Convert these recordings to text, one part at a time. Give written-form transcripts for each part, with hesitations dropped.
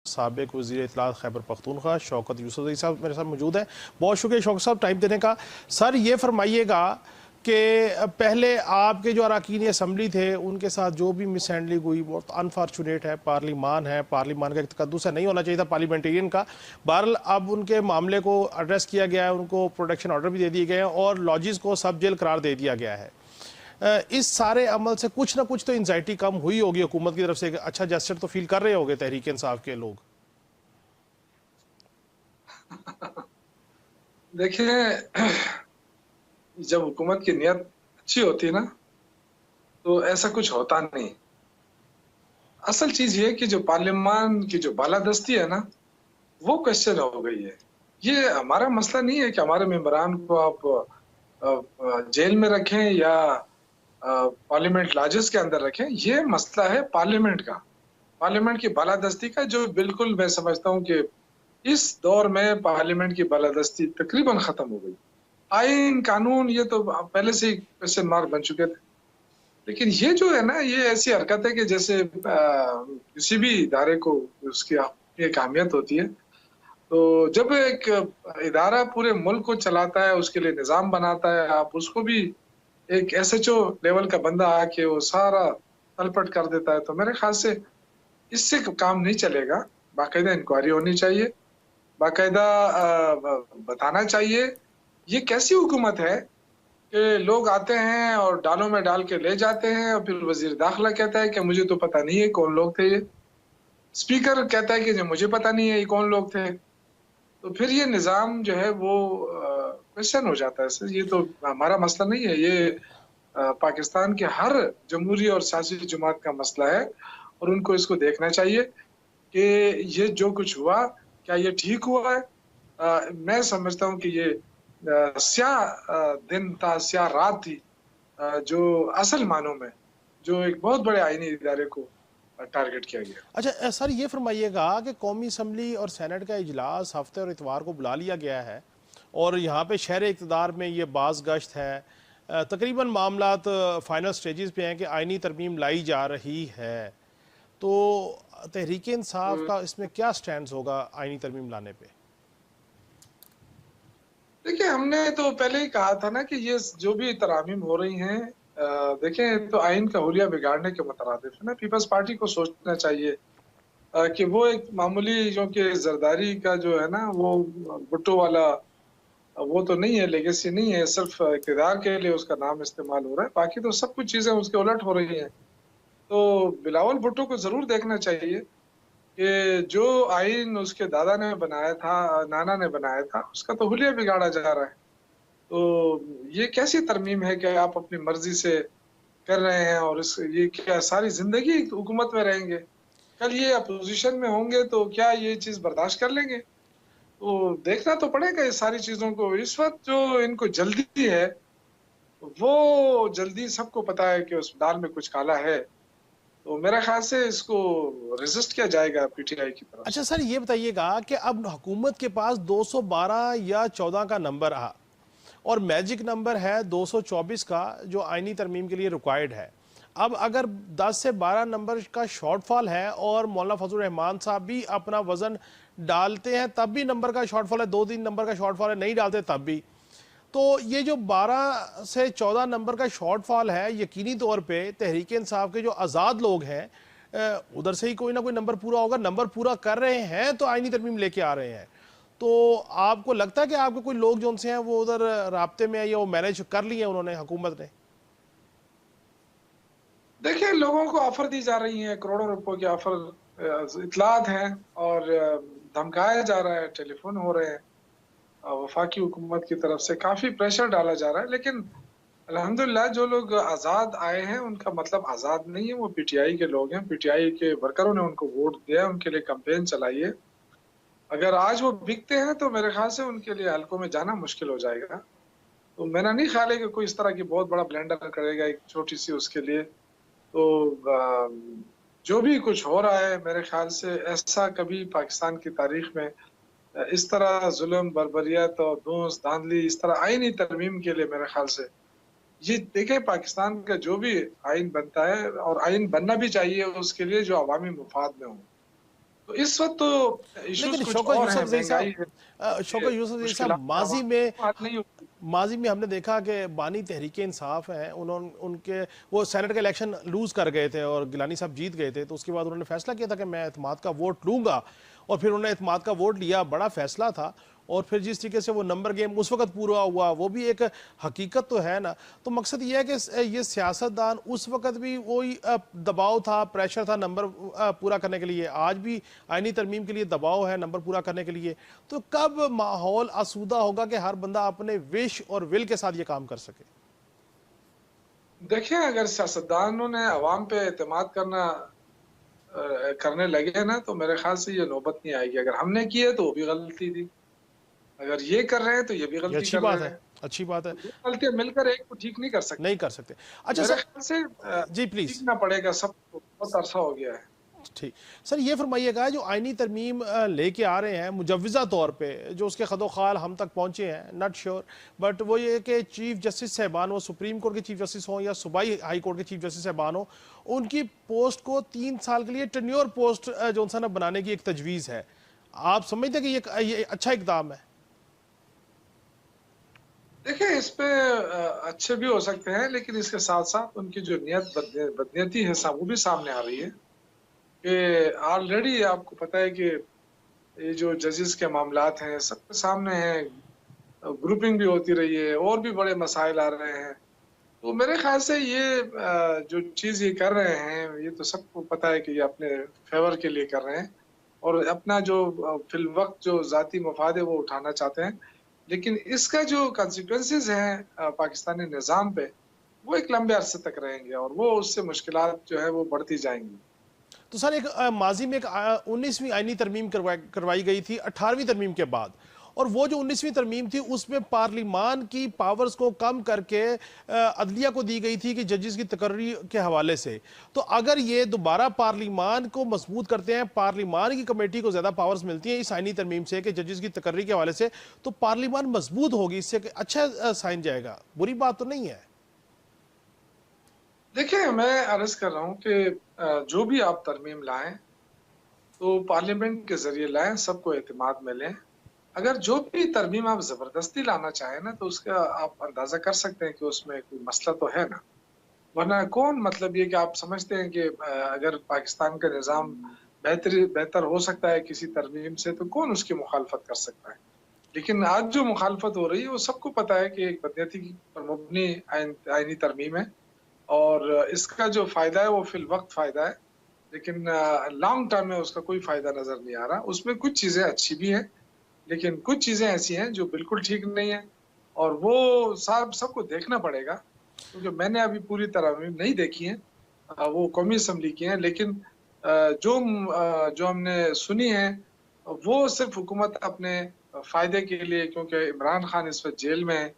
साबिक वज़ीर इत्तलात खैबर पख्तूनख्वा शौकत यूसुफ़ज़ई साहब मेरे साथ मौजूद हैं। बहुत शुक्रिया शौकत साहब टाइम देने का। सर ये फरमाइएगा कि पहले आपके जो अरकान असम्बली थे उनके साथ जो भी मिस हैंडलिंग हुई बहुत अनफॉर्चुनेट है। पार्लिमान का एक तकद्दुस है, नहीं होना चाहिए था पार्लियामेंटेरियन का। बहरहाल अब उनके मामले को एड्रेस किया गया है, उनको प्रोटेक्शन ऑर्डर भी दे दिए गए हैं और लॉजिस को सब जेल करार दे दिया गया है। इस सारे अमल से कुछ ना कुछ तो एंजाइटी कम हुई होगी हुकूमत की तरफ से, अच्छा जेस्चर तो फील कर रहे होंगे तहरीक इंसाफ के लोग। देखिए, जब हुकूमत की नीयत अच्छी होती है ना, तो ऐसा कुछ होता नहीं। असल चीज ये कि जो पार्लियामान की जो बालादस्ती है ना, वो क्वेश्चन हो गई है। ये हमारा मसला नहीं है कि हमारे मेंबरान को आप जेल में रखें या पार्लियामेंट लॉजेस के अंदर रखें। ये मसला है पार्लियामेंट का, पार्लियामेंट की बालादस्ती का, जो बिल्कुल मैं समझता हूँ कि इस दौर में पार्लियामेंट की बालादस्ती तकरीबन खत्म हो गई। आइन कानून ये तो पहले से ही क्वेश्चन मार्क बन चुके थे। लेकिन ये जो है ना, ये ऐसी हरकत है कि जैसे किसी भी इदारे को उसकी एक अहमियत होती है। तो जब एक इदारा पूरे मुल्क को चलाता है, उसके लिए निज़ाम बनाता है, आप उसको भी एक एसएचओ लेवल का बंदा आके वो सारा तलपट कर देता है, तो मेरे ख्याल से इससे काम नहीं चलेगा। बाकायदा इंक्वायरी होनी चाहिए, बाकायदा बताना चाहिए। ये कैसी हुकूमत है कि लोग आते हैं और डालों में डाल के ले जाते हैं और फिर वजीर दाखिला कहता है कि मुझे तो पता नहीं है कौन लोग थे ये। स्पीकर कहता है कि जो मुझे पता नहीं है ये कौन लोग थे। तो फिर ये निज़ाम जो है वो क्वेश्चन हो जाता है। सर ये तो हमारा मसला नहीं है, ये पाकिस्तान के हर जमहूरी और सियासी जमात का मसला है और उनको इसको देखना चाहिए कि ये जो कुछ हुआ, क्या ये ठीक हुआ है? मैं समझता हूँ कि ये स्याह दिन था, स्याह रात थी, जो असल मानों में जो एक बहुत बड़े आईनी इदारे को टारगेट किया गया। अच्छा सर ये फरमाइएगा कि कौमी असम्बली और सेनेट का इजलास हफ्ते और इतवार को बुला लिया गया है और यहाँ पे शहर इक़्तिदार में ये बाज़ गश्त है, तकरीबन मामलात फाइनल स्टेजेस पे हैं कि आइनी तरमीम लाई जा रही है, तो तहरीक इंसाफ का इसमें क्या स्टैंड होगा आइनी तरमीम लाने पे? देखिए, हमने तो पहले ही कहा था ना कि ये जो भी तरामीम हो रही हैं, देखें तो आइन का हुलिया बिगाड़ने के मुतरादिफ है ना। पीपल्स पार्टी को सोचना चाहिए कि वो एक मामूली जो कि जरदारी का जो है ना, वो भुट्टो वाला वो तो नहीं है, लेगेसी नहीं है, सिर्फ इक़्तिदार के लिए उसका नाम इस्तेमाल हो रहा है, बाकी तो सब कुछ चीज़ें उसके उलट हो रही हैं। तो बिलावल भुट्टो को ज़रूर देखना चाहिए कि जो आइन उसके दादा ने बनाया था, नाना ने बनाया था, उसका तो हुलिया बिगाड़ा जा रहा है। तो ये कैसी तरमीम है कि आप अपनी मर्ज़ी से कर रहे हैं और ये क्या सारी ज़िंदगी हुकूमत में रहेंगे? कल ये अपोज़िशन में होंगे तो क्या ये चीज़ बर्दाश्त कर लेंगे? तो देखना तो पड़ेगा ये सारी चीज़ों को। इस वक़्त जो इनको जल्दी है, वो जल्दी सबको पता है कि उस दाल में कुछ काला है। तो मेरा ख़्याल से इसको रेज़िस्ट किया जाएगा पीटीआई की तरफ अच्छा से। सर ये बताइएगा कि अब हुकूमत के पास 212 या 14 का नंबर आ और मैजिक नंबर है 224 का जो आइनी तरमीम के लिए रिक्वायर्ड है। अब अगर 10 से 12 नंबर का शॉर्टफॉल है और मौलाना फजल रहमान साहब भी अपना वजन डालते हैं तब भी नंबर का शॉर्टफॉल है, 2-3 नंबर का शॉर्टफॉल है, नहीं डालते तब भी, तो ये जो 12 से 14 नंबर का शॉर्टफॉल है यकीनी तौर पे तहरीक इंसाफ के जो आज़ाद लोग हैं उधर से ही कोई ना कोई नंबर पूरा होगा। नंबर पूरा कर रहे हैं तो आइनी तरमीम लेके आ रहे हैं। तो आपको लगता है कि आपके कोई लोग जो उनसे हैं वो उधर राब्ते में है या वो मैनेज कर लिए उन्होंने हुकूमत ने? देखिए, लोगों को ऑफ़र दी जा रही हैं, करोड़ों रुपयों की ऑफ़र इत्तलात हैं और धमकाया जा रहा है, टेलीफ़ोन हो रहे हैं। वफ़ाकी हुकूमत की तरफ से काफ़ी प्रेशर डाला जा रहा है, लेकिन अल्हम्दुलिल्लाह जो लोग आज़ाद आए हैं, उनका मतलब आज़ाद नहीं है, वो पीटीआई के लोग हैं। पीटीआई के वर्करों ने उनको वोट दिया है, उनके लिए कैंपेन चलाई है। अगर आज वो बिकते हैं, तो मेरे ख़्याल से उनके लिए हलकों में जाना मुश्किल हो जाएगा। तो मेरा नहीं ख़्याल है कि कोई इस तरह की बहुत बड़ा ब्लंडर करेगा एक छोटी-सी उसके लिए। तो जो भी कुछ हो रहा है, मेरे ख़्याल से ऐसा कभी पाकिस्तान की तारीख़ में इस तरह ज़ुल्म, बर्बरियत और धूस-धांधली इस तरह आईनी तरमीम के लिए मेरे ख़्याल से ये देखें, पाकिस्तान का जो भी आइन बनता है और आइन बनना भी चाहिए उसके लिए जो अवामी मुफ़ाद में हो। तो इस वक्त तो इश्यूज लेकिन कुछ और हैं, महंगाई है, ये शौकत यूसुफ जई साहब, मुश्किलात है, आवाम को हल नहीं होती। माजी में हमने देखा कि बानी तहरीक इंसाफ हैं, उन्होंने उनके वो सेनेट का इलेक्शन लूज कर गए थे और गिलानी साहब जीत गए थे, तो उसके बाद उन्होंने फैसला किया था कि मैं एतमाद का वोट लूंगा, और फिर उन्होंने एतमाद का वोट लिया, बड़ा फैसला था। और फिर जिस तरीके से वो नंबर गेम उस वक्त पूरा हुआ, वो भी एक हकीकत तो है ना। तो मकसद ये है कि ये सियासतदान उस वक्त भी वही दबाव था, प्रेशर था नंबर पूरा करने के लिए, आज भी आईनी तरमीम के लिए दबाव है नंबर पूरा करने के लिए। तो कब माहौल आसूदा होगा कि हर बंदा अपने विश और विल के साथ ये काम कर सके? देखिए, अगर सियासतदानों ने अवाम पे एतमाद करने लगे ना, तो मेरे ख्याल से ये नौबत नहीं आएगी। अगर हमने की है तो वो भी गलती थी, अगर ये कर रहे हैं तो ये भी ये गलती अच्छी कर बात रहे है, हैं। अच्छी बात है। तो 2 गलतियाँ मिलकर एक को ठीक नहीं कर सकती। नहीं कर सकते। तो अच्छा मेरे सर, ख्याल से जी प्लीज। सीखना पड़ेगा सबको, बहुत अरसा हो गया है। ठीक सर, ये फरमाइएगा जो आईनी तरमीम लेके आ रहे हैं मुजव्वज़ा तौर पे, जो उसके खदोखाल हम तक पहुंचे हैं, नॉट श्योर, बट वो ये कि चीफ जस्टिस साहबान, वो सुप्रीम कोर्ट के चीफ जस्टिस हों या सूबाई हाई कोर्ट के चीफ जस्टिस साहबान हों, उनकी पोस्ट को 3 साल के लिए टेन्योर पोस्ट जो उनसे बनाने की एक तजवीज़ है। आप समझते हैं कि ये अच्छा इकदाम है? देखिए, इस पे अच्छे भी हो सकते हैं, लेकिन इसके साथ-साथ उनकी जो बदनीयती है वो भी सामने आ रही है कि ऑलरेडी आपको पता है कि ये जो जजेस के मामलात हैं, सबके सामने हैं, ग्रुपिंग भी होती रही है और भी बड़े मसाइल आ रहे हैं। तो मेरे ख्याल से ये जो चीज़ ये कर रहे हैं, ये तो सबको पता है कि ये अपने फ़ेवर के लिए कर रहे हैं और अपना जो फ़िलवक़्त जो ज़ाती मफ़ाद है, वो उठाना चाहते हैं। लेकिन इसका जो कॉन्सिक्वेंसेज़ हैं पाकिस्तानी निज़ाम पे, वो एक लंबे अरसे तक रहेंगे और वो उससे मुश्किलात जो है वो बढ़ती जाएँगी। तो सर एक माजी में एक 19वीं आईनी तरमीम करवाई गई थी 18वीं तरमीम के बाद, और वो जो 19वीं तरमीम थी उसमें पार्लिमान की पावर्स को कम करके अदलिया को दी गई थी कि जजेस की तकर्री के हवाले से। तो अगर ये दोबारा पार्लिमान को मजबूत करते हैं, पार्लिमान की कमेटी को ज़्यादा पावर्स मिलती हैं इस आईनी तरमीम से कि जजेस की तकर्री के हवाले से, तो पार्लिमान मजबूत होगी, इससे अच्छा साइन जाएगा, बुरी बात तो नहीं है? देखिए, मैं अर्ज़ कर रहा हूँ कि जो भी आप तरमीम लाएँ, तो पार्लियामेंट के ज़रिए लाएँ, सबको एतमाद में लें। अगर जो भी तरमीम आप ज़बरदस्ती लाना चाहें ना, तो उसका आप अंदाज़ा कर सकते हैं कि उसमें कोई मसला तो है ना। वरना कौन, मतलब ये कि आप समझते हैं कि अगर पाकिस्तान का निज़ाम बेहतर हो सकता है किसी तरमीम से, तो कौन उसकी मुखालफत कर सकता है? लेकिन आज जो मुखालफत हो रही है, वो सबको पता है कि एक बदनीयती पर मबनी आईनी तरमीम है और इसका जो फ़ायदा है, वो फ़िल वक़्त फ़ायदा है। लेकिन लॉन्ग टर्म में उसका कोई फ़ायदा नज़र नहीं आ रहा। उसमें कुछ चीज़ें अच्छी भी हैं, लेकिन कुछ चीज़ें ऐसी हैं जो बिल्कुल ठीक नहीं है और वो सबको देखना पड़ेगा, क्योंकि मैंने अभी पूरी तरमीम नहीं देखी है। वो कौमी असम्बली की हैं, लेकिन जो हमने सुनी है, वो सिर्फ़ हुकूमत अपने फ़ायदे के लिए, क्योंकि इमरान खान इस वक़्त जेल में है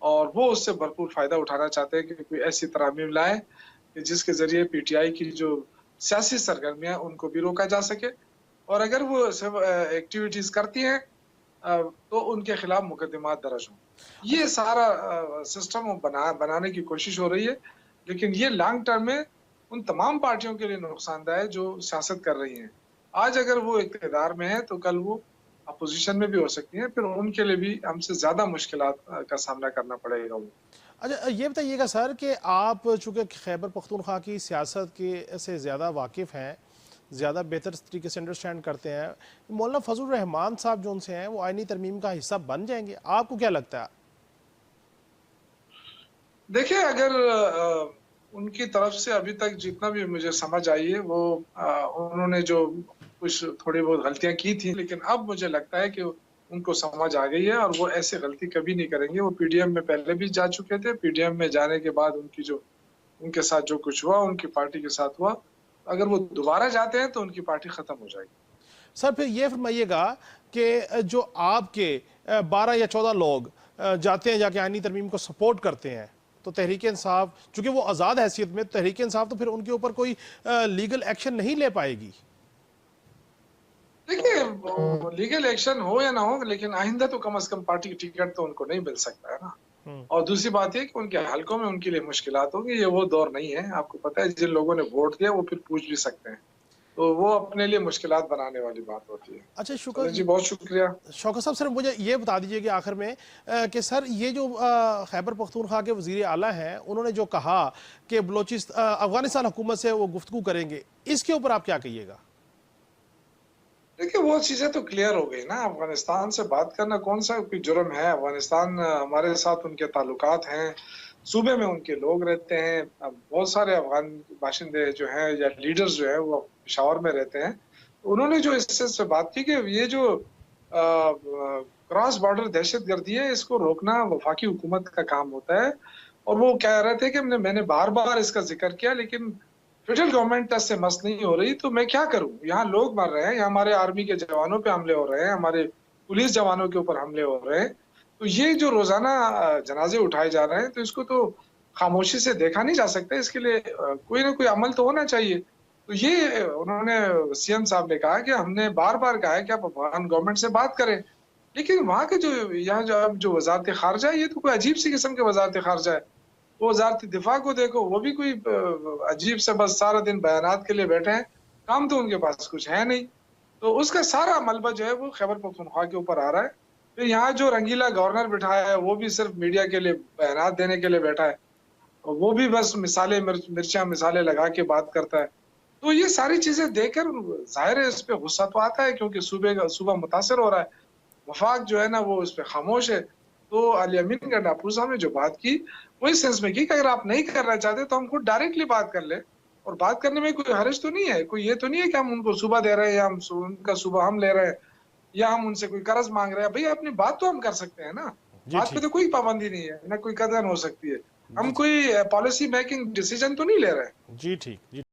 और वो उससे भरपूर फ़ायदा उठाना चाहते हैं कि कोई ऐसी तरमीम लाएँ कि जिसके ज़रिए पीटीआई की जो सियासी सरगर्मियाँ, उनको भी रोका जा सके और अगर वो सब एक्टिविटीज़ करती हैं तो उनके खिलाफ मुकदमात दर्ज हों। ये अच्छा। सारा सिस्टम वो बनाने की कोशिश हो रही है, लेकिन ये लॉन्ग टर्म में उन तमाम पार्टियों के लिए नुकसानदायक है जो सियासत कर रही हैं। आज अगर वो इक़्तिदार में है, तो कल वो अपोज़िशन में भी हो सकती हैं, फिर उनके लिए भी हमसे ज़्यादा मुश्किलात का सामना करना पड़ेगा वो। अच्छा, ये बताइएगा सर कि आप चूँकि खैबर पख्तूनख्वा की सियासत के से ज़्यादा वाकिफ़ हैं, ज़्यादा बेहतर तरीके से अंडरस्टैंड करते हैं, मौलाना फजल रहमान साहब जो उनसे हैं वो आईनी तरमीम का हिस्सा बन जाएंगे, आपको क्या लगता है? देखिए, अगर उनकी तरफ से अभी तक जितना भी मुझे समझ आई है, वो उन्होंने जो कुछ थोड़ी बहुत गलतियाँ की थी, लेकिन अब मुझे लगता है कि उनको समझ आ गई है और वो ऐसी गलती कभी नहीं करेंगे। वो पीडीएम में पहले भी जा चुके थे, पीडीएम में जाने के बाद उनके साथ जो कुछ हुआ, उनकी पार्टी के साथ हुआ, अगर वो दोबारा जाते हैं, तो उनकी पार्टी खत्म हो जाएगी। सर फिर ये फरमाइएगा कि जो आपके 12 या 14 लोग जाते हैं, जाके आईनी तरमीम को सपोर्ट करते हैं, तो तहरीक इंसाफ चूंकि वो आज़ाद हैसियत में, तहरीक इंसाफ तो फिर उनके ऊपर कोई लीगल एक्शन नहीं ले पाएगी। देखिए, लीगल एक्शन हो या ना हो, लेकिन आइंदा तो कम से कम पार्टी की टिकट तो उनको नहीं मिल सकता है ना। और दूसरी बात ये कि उनके हलकों में उनके लिए मुश्किलात होंगी। ये वो दौर नहीं है, आपको पता है, जिन लोगों ने वोट दिया वो फिर पूछ भी सकते हैं। तो वो अपने लिए मुश्किलात बनाने वाली बात होती है। अच्छा चलो जी, बहुत शुक्रिया। शौकत साहब, सर मुझे ये बता दीजिए कि आखिर में कि सर ये जो खैबर पख्तूनख्वा के वज़ीर आला हैं, उन्होंने जो कहा कि अफगानिस्तान हुकूमत से वो गुफ्तगू करेंगे, इसके ऊपर आप क्या कहिएगा? देखिए, वो चीज़ें तो क्लियर हो गई ना। अफ़गानिस्तान से बात करना कौन-सा कोई जुर्म है? अफ़गानिस्तान हमारे साथ उनके ताल्लुकात हैं, सूबे में उनके लोग रहते हैं। अब बहुत सारे अफ़गान बाशिंदे जो हैं या लीडर्स जो हैं वो पेशावर में रहते हैं। तो उन्होंने जो इससे बात की कि ये जो क्रॉस बॉर्डर दहशतगर्दी है, इसको रोकना वफ़ाकी हुकूमत का काम होता है। और वो कह रहे थे कि मैंने बार-बार इसका ज़िक्र किया, लेकिन फेडरल गवर्नमेंट से मस नहीं हो रही, तो मैं क्या करूँ? यहाँ लोग मर रहे हैं, यहाँ हमारे आर्मी के जवानों पे हमले हो रहे हैं, हमारे पुलिस जवानों के ऊपर हमले हो रहे हैं। तो ये जो रोज़ाना जनाज़े उठाए जा रहे हैं, तो इसको तो खामोशी से देखा नहीं जा सकता। इसके लिए कोई ना कोई अमल तो होना चाहिए। तो ये उन्होंने सीएम साहब ने कहा कि हमने बार-बार कहा है कि आप अफ़गान गवर्नमेंट से बात करें। लेकिन वहाँ के जो यहाँ जो अब जो वज़ारत-ए-ख़ारिजा है, ये तो कोई अजीब-सी किस्म की वज़ारत-ए-ख़ारिजा है। वो वज़ारत दिफ़ा को देखो, वो भी कोई अजीब सा बस सारा दिन बयानात के लिए बैठे हैं, काम तो उनके पास कुछ है नहीं। तो उसका सारा मलबा जो है वो खैबर पख्तूनख्वा के ऊपर आ रहा है। फिर यहाँ जो रंगीला गवर्नर बिठाया है, वो भी सिर्फ़ मीडिया के लिए बयानात देने के लिए बैठा है। और वो भी बस मिसालें मिर्चियाँ मिसालें लगा के बात करता है। तो ये सारी चीज़ें देखकर ज़ाहिर है इस पे गुस्सा तो आता है, क्योंकि सूबा मुतासिर हो रहा है। वफाक जो है ना वो उस पे खामोश है। तो अली अमीन गंडापुर साहब ने जो बात की, वो इस सेंस में की कि अगर आप नहीं करना चाहते तो हम खुद डायरेक्टली बात कर लें। और बात करने में कोई हर्ज तो नहीं है, कोई ये तो नहीं है कि हम उनको सूबा दे रहे हैं या उनका सूबा हम ले रहे हैं या हम उनसे कोई कर्ज मांग रहे हैं। भई अपनी बात तो हम कर सकते हैं ना, जी बात पे ठीक। तो कोई पाबंदी नहीं है, ना कोई कदर हो सकती है। जी हम ठीक। कोई पॉलिसी मेकिंग डिसीजन तो नहीं ले रहे हैं। जी ठीक। जी